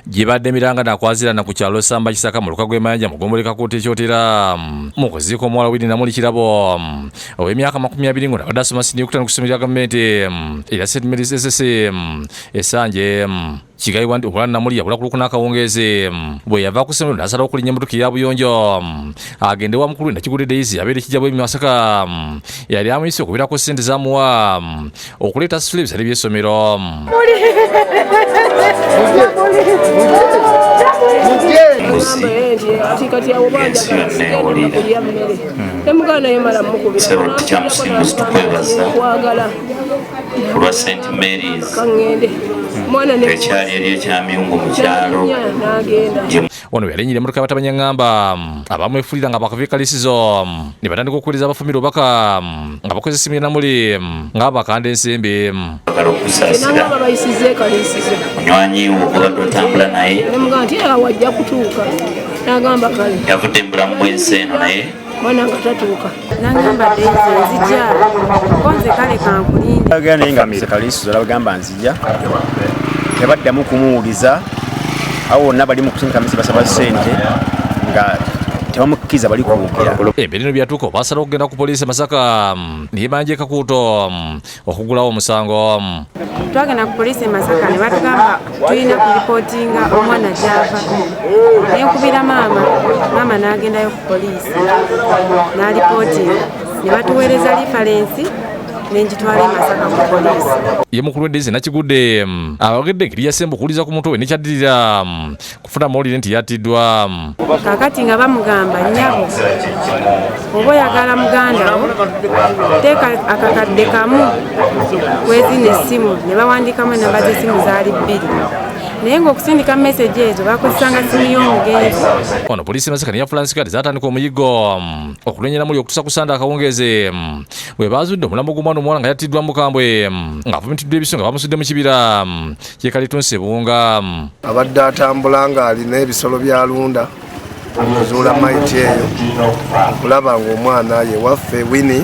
Gibadde Miranga nakwazirana ku kyalo Samba Kisaka mu Lukago Mayanja mugomboleka kuti kyotera mu kuziika omuwala Willy Namuli Kirabo ow'emyaka 20 ngo abadde asoma siniya okutandika ku ssomero lya gavumenti era St. Mary's SSC Esanje Kigayiwa nti omulala Namuli yabula ku Lukuna akawungeezi bwe yava ku ssomero n'asalawo okulinnya emmotoka eya buyonjo agende wa mukulu Nakigudde Daisy abeera ekijjabwe Masaka yali amuyise okubeerako ssente z'amuwa okuleeta sifula ebisale by'essomero. Kulwa St. Mary's ekyali eri ekyamyungu mu kyalo ono yalenyera emmotoka y'abatabanya ngamba abamwefulira nga bakavikalisizo ne batandika okuweereza abafumira obubaka nga bakozesa essimu ya Namuli nga bakanda ensimbi bagala okusaasira munywanyi obadde otambula naye yavudde mu bulamu bw'ensi eno naye mwana ngatatuuka nangamba Daisy nzija konze kale kankulinda agenda naye nga misikalisizo bagamba nzija tebaddamu kumuwuliza awo bonna bali mu kusinika misi basaba ssente nga tebamukkiriza bali kuwukira. Ebirino byatuuka basala okugenda ku poliisi Masaka niyebanja ekakuuto okugulawo omusango. Twagenda ku poliisi Masaka ne batugamba tulina kuripootinga omwana gy'ava naye nkubira maama n'agendayo ku poliisi n'alipootinga ne batuweereza lifalensi nenjitwala Masaka ku poliisi. Ye mukulu Daisy Nakigudde abagedde engeri yasemba okuwuliza ku muntu we nekyaddirira kufuna mawulire nti yattiddwa. Kakati nga bamugamba nnyabo oba oyagala muganda wo teeka akakadde kamu kwezina essimu ne bawandiikamu enamba z'essimu zaali 2 naye ng'okusindika meseji ezo bakozesanga simu y'omugenzi. Ono poliisi Masaka ne Francis zaatandika omuyiggo okulenyera Namuli okutuusa ku Sande akawungeezi bwe baazudde omulambo gw'omwana omuwala nga yattiddwa mu Mukambwe ng'afumitiddwa ebiso nga bamusudde mu kibira kyekalitunsi Bunga. Abadde atambula ng'alina ebisolo by'alunda okuzuula mayiti eyo okulaba ng'omwana ye waffe Winnie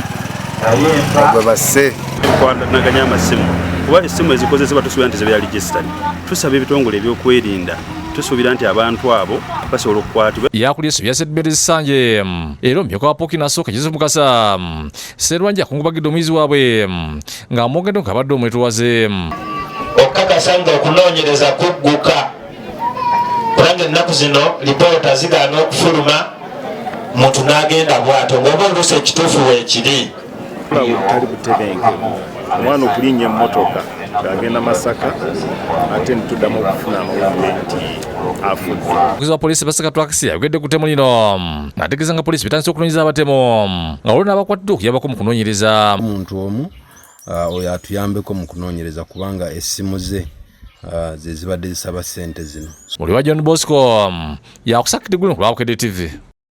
gwe basse Tukwanaganya amasimu kuba essimu ezikozesebwa tusuubira nti zibeera registered. Tusaba ebitongole ebyokwerinda tusuubira nti abantu abo basobola okukwatibwa. Yakulya essobi ya St. Mary's Sanje era omumyuka wa Pooki n'asooka Joseph Mukasa Sserwanja akungubagidde omuyizi waabwe ng'amwogedde ng'abadde omwetuwaze. okukakasa nga okunoonyereza kugguka kubanga ennaku zino lipoota zigaana okufuluma muntu n'agenda bw'ato ng'oba oluusi ekituufu weekiri Tali butebenkevu omwana okulinnya emmotoka ng'agenda Masaka ate netuddamu okufuna amawulire nti afudde. Omukozi wa poliisi Masaka Twakisi ayogedde ku ttemu lino n'ategeeza nga poliisi bitandise okunoonyereza abatemu nga waliwo n'abakwatiddwa okuyambako mu kunoonyereza. Omuntu omu oyo atuyambeko mu kunoonyereza kubanga essimu ze ze zibadde zisaba ssente zino. Muli wa John Bosco yakusakidde ggulo ku Lwabukedde TV.